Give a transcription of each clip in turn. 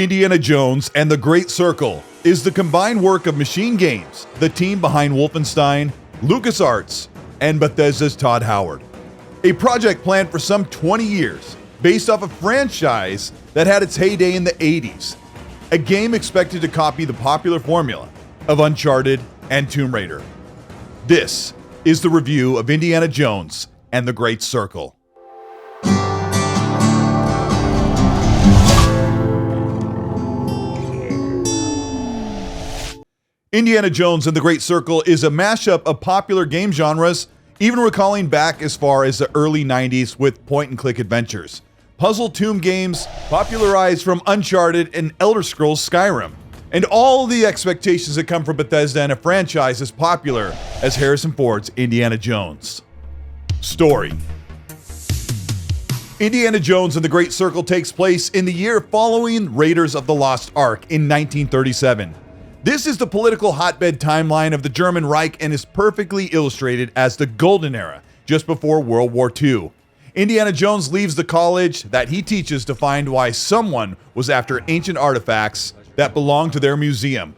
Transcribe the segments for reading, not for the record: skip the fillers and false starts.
Indiana Jones and the Great Circle is the combined work of MachineGames, the team behind Wolfenstein, LucasArts, and Bethesda's Todd Howard. A project planned for some 20 years, based off a franchise that had its heyday in the 80s. A game expected to copy the popular formula of Uncharted and Tomb Raider. This is the review of Indiana Jones and the Great Circle. Indiana Jones and the Great Circle is a mashup of popular game genres, even recalling back as far as the early 90s with point-and-click adventures. Puzzle tomb games popularized from Uncharted and Elder Scrolls Skyrim, and all the expectations that come from Bethesda and a franchise as popular as Harrison Ford's Indiana Jones. Story. Indiana Jones and the Great Circle takes place in the year following Raiders of the Lost Ark in 1937. This is the political hotbed timeline of the German Reich and is perfectly illustrated as the Golden Era, just before World War II. Indiana Jones leaves the college that he teaches to find why someone was after ancient artifacts that belong to their museum.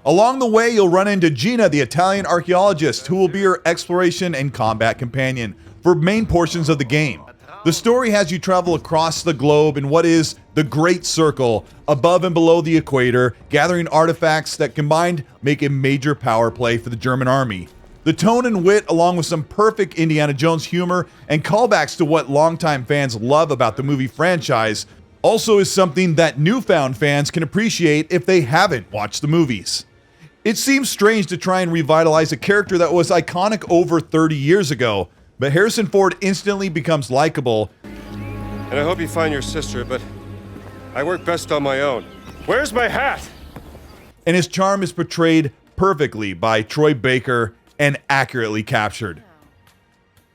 Along the way, you'll run into Gina, the Italian archaeologist, who will be your exploration and combat companion for main portions of the game. The story has you travel across the globe in what is the Great Circle, above and below the equator, gathering artifacts that combined make a major power play for the German army. The tone and wit, along with some perfect Indiana Jones humor and callbacks to what longtime fans love about the movie franchise, also is something that newfound fans can appreciate if they haven't watched the movies. It seems strange to try and revitalize a character that was iconic over 30 years ago, but Harrison Ford instantly becomes likable. And I hope you find your sister, but I work best on my own. Where's my hat? And his charm is portrayed perfectly by Troy Baker and accurately captured.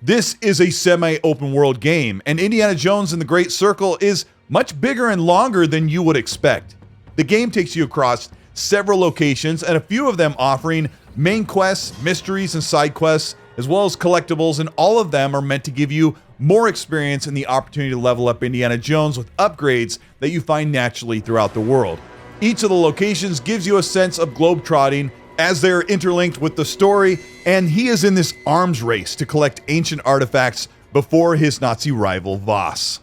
This is a semi-open world game, and Indiana Jones and the Great Circle is much bigger and longer than you would expect. The game takes you across several locations, and a few of them offering main quests, mysteries, and side quests, as well as collectibles, and all of them are meant to give you more experience and the opportunity to level up Indiana Jones with upgrades that you find naturally throughout the world. Each of the locations gives you a sense of globetrotting as they're interlinked with the story, and he is in this arms race to collect ancient artifacts before his Nazi rival Voss.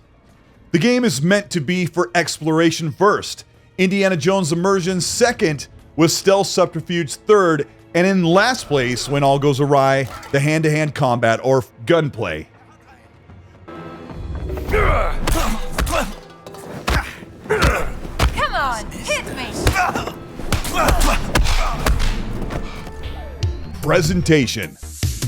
The game is meant to be for exploration first, Indiana Jones immersion second, with stealth subterfuge third, and in last place, when all goes awry, the hand-to-hand combat or gunplay. Come on, hit me! Presentation.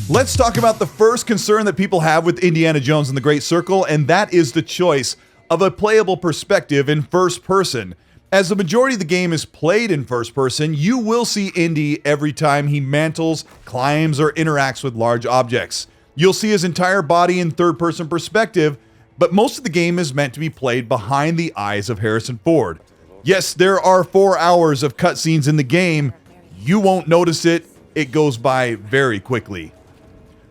Let's talk about the first concern that people have with Indiana Jones and the Great Circle, and that is the choice of a playable perspective in first person. As the majority of the game is played in first person, you will see Indy every time he mantles, climbs, or interacts with large objects. You'll see his entire body in third person perspective, but most of the game is meant to be played behind the eyes of Harrison Ford. Yes, there are 4 hours of cutscenes in the game. You won't notice it. It goes by very quickly.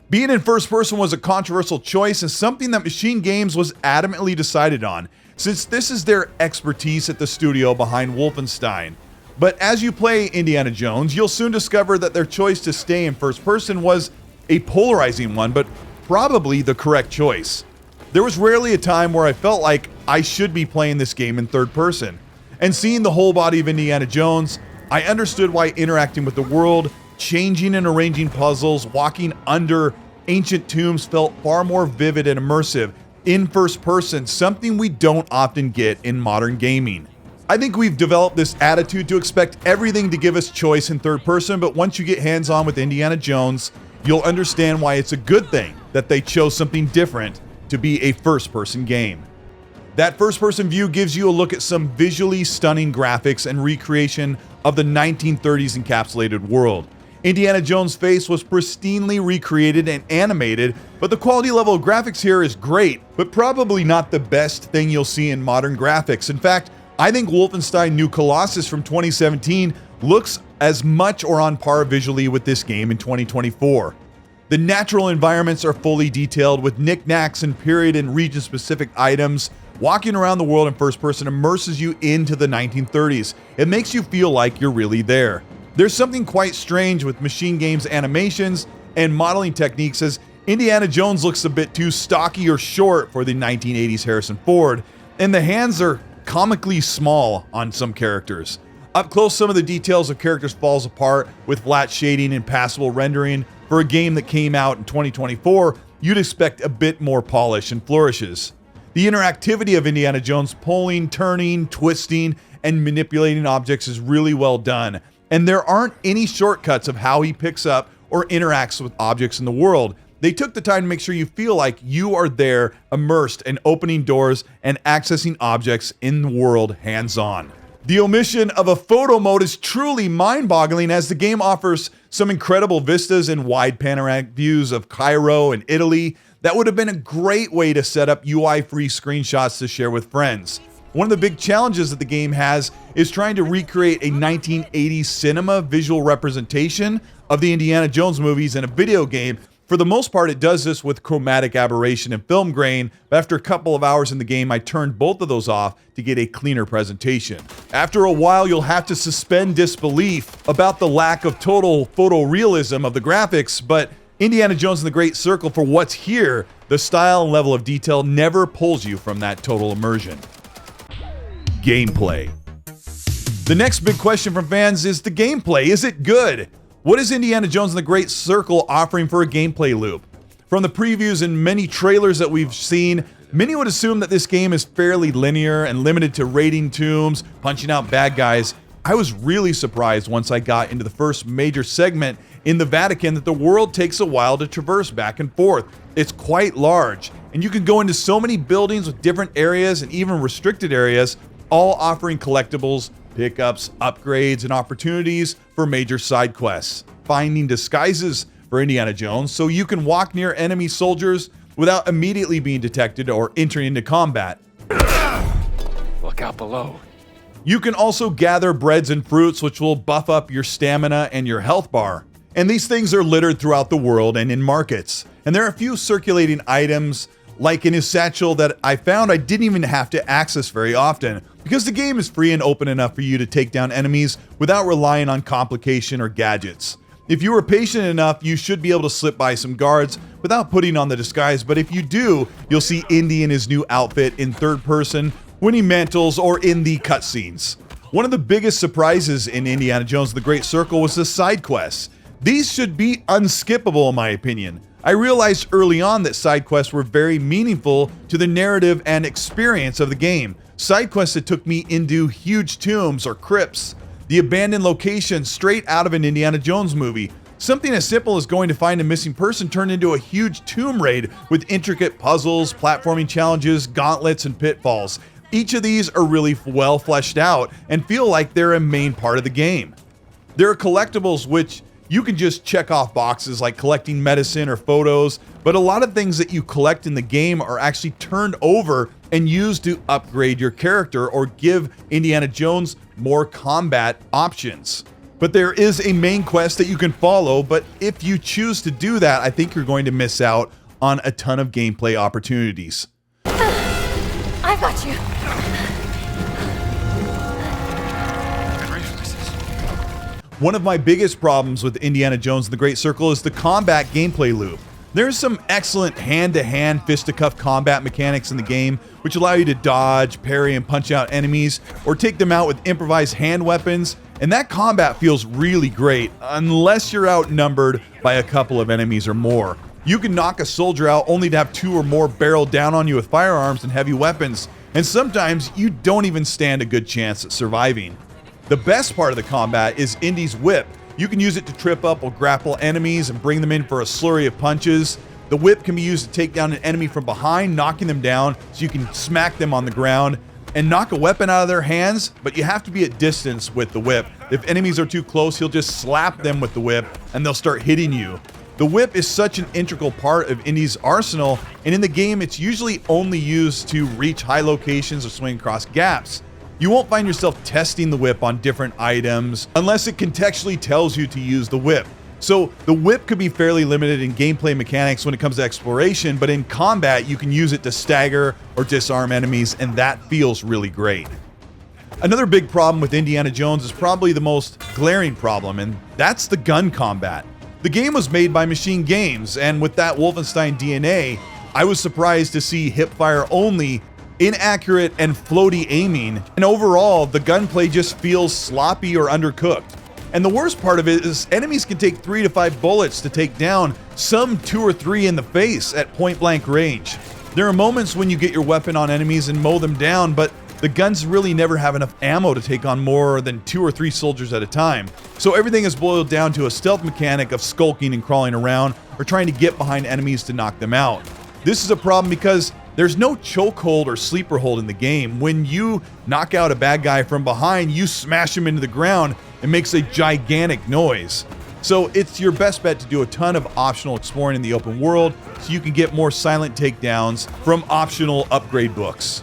Being in first person was a controversial choice and something that MachineGames was adamantly decided on, since this is their expertise at the studio behind Wolfenstein. But as you play Indiana Jones, you'll soon discover that their choice to stay in first person was a polarizing one, but probably the correct choice. There was rarely a time where I felt like I should be playing this game in third person. And seeing the whole body of Indiana Jones, I understood why interacting with the world, changing and arranging puzzles, walking under ancient tombs felt far more vivid and immersive in first person, something we don't often get in modern gaming. I think we've developed this attitude to expect everything to give us choice in third person, but once you get hands-on with Indiana Jones, you'll understand why it's a good thing that they chose something different to be a first person game. That first person view gives you a look at some visually stunning graphics and recreation of the 1930s encapsulated world. Indiana Jones' face was pristinely recreated and animated, but the quality level of graphics here is great, but probably not the best thing you'll see in modern graphics. In fact, I think Wolfenstein New Colossus from 2017 looks as much or on par visually with this game in 2024. The natural environments are fully detailed with knickknacks and period and region-specific items, Walking around the world in first person immerses you into the 1930s. It makes you feel like you're really there. There's something quite strange with MachineGames animations and modeling techniques, as Indiana Jones looks a bit too stocky or short for the 1980s Harrison Ford, and the hands are comically small on some characters. Up close, some of the details of characters falls apart with flat shading and passable rendering. For a game that came out in 2024, you'd expect a bit more polish and flourishes. The interactivity of Indiana Jones pulling, turning, twisting, and manipulating objects is really well done, and there aren't any shortcuts of how he picks up or interacts with objects in the world. They took the time to make sure you feel like you are there, immersed and opening doors and accessing objects in the world hands-on. The omission of a photo mode is truly mind-boggling, as the game offers some incredible vistas and wide panoramic views of Cairo and Italy. That would have been a great way to set up UI-free screenshots to share with friends. One of the big challenges that the game has is trying to recreate a 1980s cinema visual representation of the Indiana Jones movies in a video game. For the most part, it does this with chromatic aberration and film grain, but after a couple of hours in the game, I turned both of those off to get a cleaner presentation. After a while, you'll have to suspend disbelief about the lack of total photorealism of the graphics, but Indiana Jones and the Great Circle, for what's here, the style and level of detail never pulls you from that total immersion. Gameplay. The next big question from fans is the gameplay. Is it good? What is Indiana Jones and the Great Circle offering for a gameplay loop? From the previews and many trailers that we've seen, many would assume that this game is fairly linear and limited to raiding tombs, punching out bad guys. I was really surprised once I got into the first major segment in the Vatican that the world takes a while to traverse back and forth. It's quite large, and you can go into so many buildings with different areas and even restricted areas, all offering collectibles, pickups, upgrades, and opportunities for major side quests. Finding disguises for Indiana Jones so you can walk near enemy soldiers without immediately being detected or entering into combat. Look out below. You can also gather breads and fruits, which will buff up your stamina and your health bar. And these things are littered throughout the world and in markets. And there are a few circulating items, like in his satchel, that I found I didn't even have to access very often, because the game is free and open enough for you to take down enemies without relying on complication or gadgets. If you were patient enough, you should be able to slip by some guards without putting on the disguise, but if you do, you'll see Indy in his new outfit in third person, winning mantles, or in the cutscenes. One of the biggest surprises in Indiana Jones and the Great Circle was the side quests. These should be unskippable in my opinion. I realized early on that side quests were very meaningful to the narrative and experience of the game. Side quests that took me into huge tombs or crypts, the abandoned locations straight out of an Indiana Jones movie. Something as simple as going to find a missing person turned into a huge tomb raid with intricate puzzles, platforming challenges, gauntlets, and pitfalls. Each of these are really well fleshed out and feel like they're a main part of the game. There are collectibles which you can just check off boxes, like collecting medicine or photos, but a lot of things that you collect in the game are actually turned over and used to upgrade your character or give Indiana Jones more combat options. But there is a main quest that you can follow, but if you choose to do that, I think you're going to miss out on a ton of gameplay opportunities. I got you. One of my biggest problems with Indiana Jones and the Great Circle is the combat gameplay loop. There's some excellent hand-to-hand, fist-to-cuff combat mechanics in the game, which allow you to dodge, parry, and punch out enemies, or take them out with improvised hand weapons, and that combat feels really great, unless you're outnumbered by a couple of enemies or more. You can knock a soldier out only to have two or more barrel down on you with firearms and heavy weapons, and sometimes you don't even stand a good chance at surviving. The best part of the combat is Indy's whip. You can use it to trip up or grapple enemies and bring them in for a slurry of punches. The whip can be used to take down an enemy from behind, knocking them down so you can smack them on the ground and knock a weapon out of their hands, but you have to be at distance with the whip. If enemies are too close, he'll just slap them with the whip and they'll start hitting you. The whip is such an integral part of Indy's arsenal, and in the game it's usually only used to reach high locations or swing across gaps. You won't find yourself testing the whip on different items unless it contextually tells you to use the whip. So the whip could be fairly limited in gameplay mechanics when it comes to exploration, but in combat you can use it to stagger or disarm enemies, and that feels really great. Another big problem with Indiana Jones is probably the most glaring problem, and that's the gun combat. The game was made by MachineGames, and with that Wolfenstein DNA, I was surprised to see hipfire only, inaccurate and floaty aiming, and overall the gunplay just feels sloppy or undercooked. And the worst part of it is enemies can take 3 to 5 bullets to take down, some 2 or 3 in the face at point blank range. There are moments when you get your weapon on enemies and mow them down, but the guns really never have enough ammo to take on more than 2 or 3 soldiers at a time. So everything is boiled down to a stealth mechanic of skulking and crawling around or trying to get behind enemies to knock them out. This is a problem because there's no chokehold or sleeper hold in the game. When you knock out a bad guy from behind, you smash him into the ground and makes a gigantic noise. So it's your best bet to do a ton of optional exploring in the open world so you can get more silent takedowns from optional upgrade books.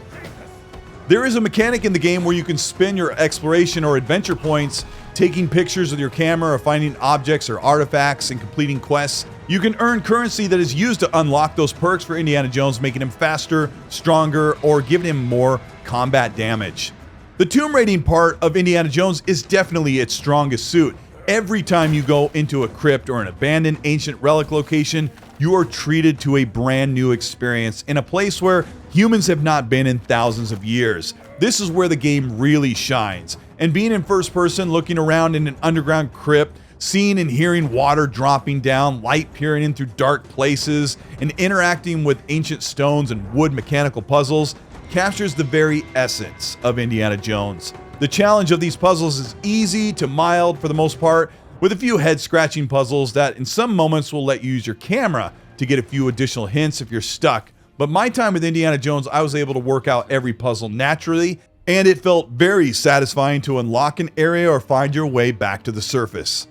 There is a mechanic in the game where you can spend your exploration or adventure points taking pictures with your camera or finding objects or artifacts and completing quests. You can earn currency that is used to unlock those perks for Indiana Jones, making him faster, stronger, or giving him more combat damage. The tomb raiding part of Indiana Jones is definitely its strongest suit. Every time you go into a crypt or an abandoned ancient relic location, you are treated to a brand new experience in a place where humans have not been in thousands of years. This is where the game really shines. And being in first person, looking around in an underground crypt, seeing and hearing water dropping down, light peering in through dark places, and interacting with ancient stones and wood mechanical puzzles captures the very essence of Indiana Jones. The challenge of these puzzles is easy to mild for the most part, with a few head-scratching puzzles that in some moments will let you use your camera to get a few additional hints if you're stuck. But my time with Indiana Jones, I was able to work out every puzzle naturally, and it felt very satisfying to unlock an area or find your way back to the surface.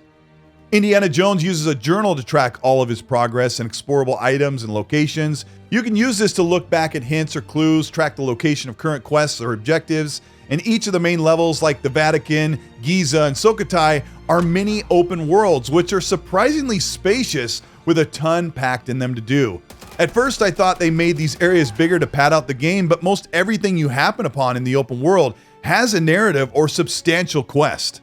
Indiana Jones uses a journal to track all of his progress and explorable items and locations. You can use this to look back at hints or clues, track the location of current quests or objectives, and each of the main levels like the Vatican, Giza, and Sukhothai are mini open worlds which are surprisingly spacious with a ton packed in them to do. At first I thought they made these areas bigger to pad out the game, but most everything you happen upon in the open world has a narrative or substantial quest.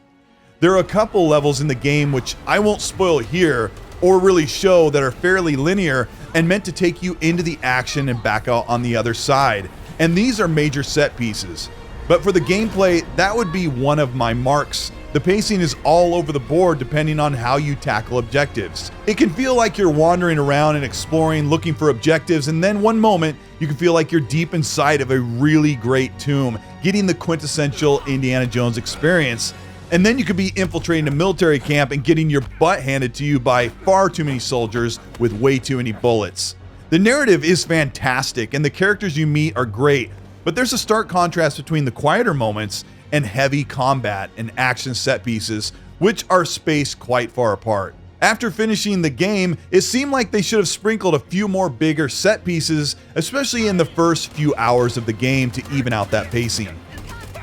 There are a couple levels in the game which I won't spoil here or really show that are fairly linear and meant to take you into the action and back out on the other side. And these are major set pieces. But for the gameplay, that would be one of my marks. The pacing is all over the board depending on how you tackle objectives. It can feel like you're wandering around and exploring, looking for objectives, and then one moment you can feel like you're deep inside of a really great tomb, getting the quintessential Indiana Jones experience. And then you could be infiltrating a military camp and getting your butt handed to you by far too many soldiers with way too many bullets. The narrative is fantastic and the characters you meet are great, but there's a stark contrast between the quieter moments and heavy combat and action set pieces, which are spaced quite far apart. After finishing the game, it seemed like they should have sprinkled a few more bigger set pieces, especially in the first few hours of the game to even out that pacing.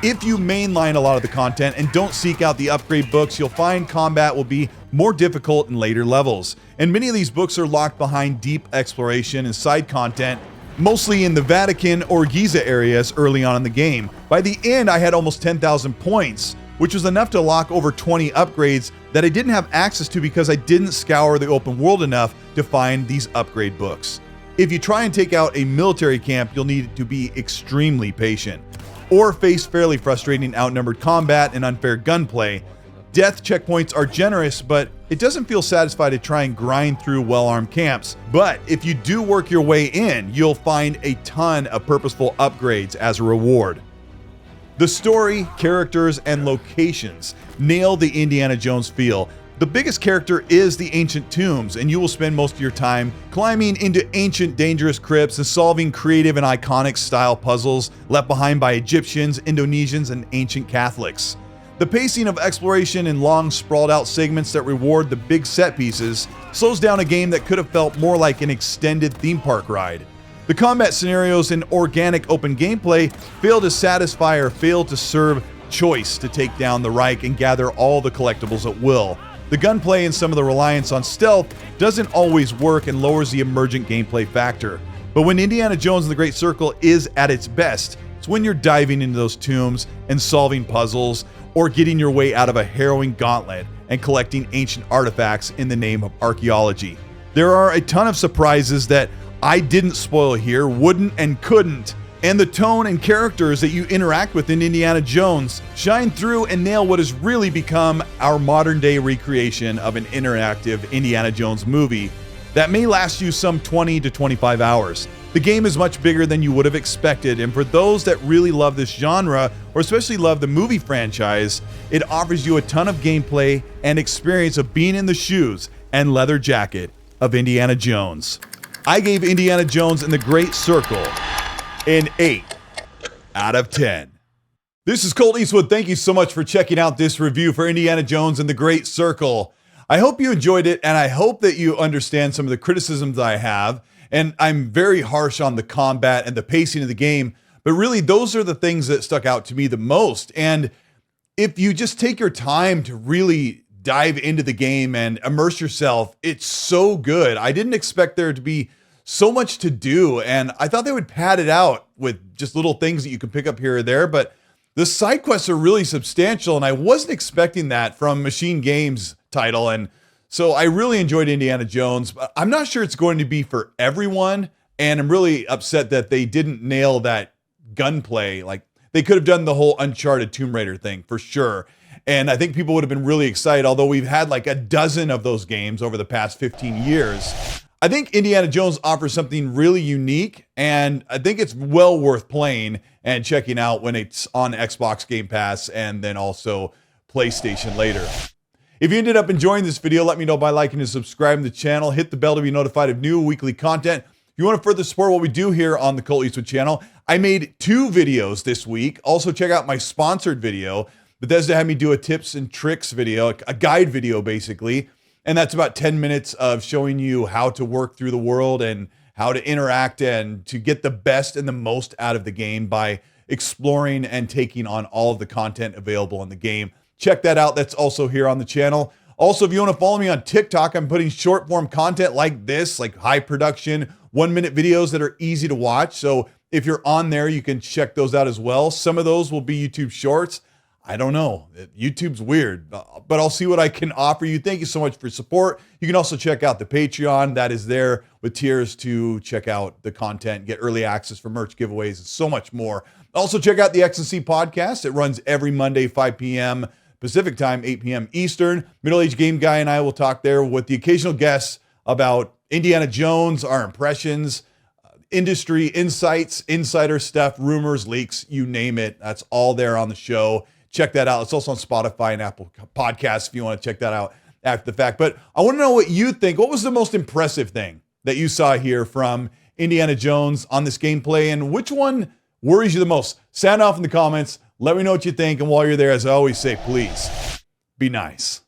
If you mainline a lot of the content and don't seek out the upgrade books, you'll find combat will be more difficult in later levels. And many of these books are locked behind deep exploration and side content, mostly in the Vatican or Giza areas early on in the game. By the end, I had almost 10,000 points, which was enough to lock over 20 upgrades that I didn't have access to because I didn't scour the open world enough to find these upgrade books. If you try and take out a military camp, you'll need to be extremely patient, or face fairly frustrating outnumbered combat and unfair gunplay. Death checkpoints are generous, but it doesn't feel satisfied to try and grind through well-armed camps. But if you do work your way in, you'll find a ton of purposeful upgrades as a reward. The story, characters, and locations nail the Indiana Jones feel. The biggest character is the ancient tombs, and you will spend most of your time climbing into ancient dangerous crypts and solving creative and iconic style puzzles left behind by Egyptians, Indonesians, and ancient Catholics. The pacing of exploration in long sprawled out segments that reward the big set pieces slows down a game that could have felt more like an extended theme park ride. The combat scenarios and organic open gameplay fail to satisfy or fail to serve choice to take down the Reich and gather all the collectibles at will. The gunplay and some of the reliance on stealth doesn't always work and lowers the emergent gameplay factor. But when Indiana Jones and the Great Circle is at its best, it's when you're diving into those tombs and solving puzzles, or getting your way out of a harrowing gauntlet and collecting ancient artifacts in the name of archaeology. There are a ton of surprises that I didn't spoil here, wouldn't and couldn't, and the tone and characters that you interact with in Indiana Jones shine through and nail what has really become our modern day recreation of an interactive Indiana Jones movie that may last you some 20 to 25 hours. The game is much bigger than you would have expected, and for those that really love this genre, or especially love the movie franchise, it offers you a ton of gameplay and experience of being in the shoes and leather jacket of Indiana Jones. I gave Indiana Jones and the Great Circle an 8 out of 10. This is Colt Eastwood. Thank you so much for checking out this review for Indiana Jones and the Great Circle. I hope you enjoyed it, and I hope that you understand some of the criticisms I have. And I'm very harsh on the combat and the pacing of the game, but really those are the things that stuck out to me the most. And if you just take your time to really dive into the game and immerse yourself, it's so good. I didn't expect there to be so much to do, and I thought they would pad it out with just little things that you can pick up here or there, but the side quests are really substantial, and I wasn't expecting that from MachineGames title. And so I really enjoyed Indiana Jones. I'm not sure it's going to be for everyone, and I'm really upset that they didn't nail that gunplay. Like, they could have done the whole Uncharted Tomb Raider thing for sure, and I think people would have been really excited, although we've had like a dozen of those games over the past 15 years. I think Indiana Jones offers something really unique, and I think it's well worth playing and checking out when it's on Xbox Game Pass and then also PlayStation later. If you ended up enjoying this video, let me know by liking and subscribing to the channel. Hit the bell to be notified of new weekly content. If you want to further support what we do here on the Colt Eastwood channel, I made 2 videos this week. Also, check out my sponsored video. Bethesda had me do a tips and tricks video, a guide video basically. And that's about 10 minutes of showing you how to work through the world and how to interact and to get the best and the most out of the game by exploring and taking on all of the content available in the game. Check that out. That's also here on the channel. Also, if you want to follow me on TikTok, I'm putting short form content like this, like high production, 1-minute videos that are easy to watch. So if you're on there, you can check those out as well. Some of those will be YouTube shorts. I don't know. YouTube's weird, but I'll see what I can offer you. Thank you so much for support. You can also check out the Patreon. That is there with tiers to check out the content, get early access for merch giveaways, and so much more. Also, check out the X&C podcast. It runs every Monday, 5 p.m. Pacific time, 8 p.m. Eastern. Middle-aged game guy and I will talk there with the occasional guests about Indiana Jones, our impressions, industry insights, insider stuff, rumors, leaks, you name it. That's all there on the show. Check that out. It's also on Spotify and Apple Podcasts if you want to check that out after the fact. But I want to know what you think. What was the most impressive thing that you saw here from Indiana Jones on this gameplay, and which one worries you the most? Sound off in the comments. Let me know what you think. And while you're there, as I always say, please be nice.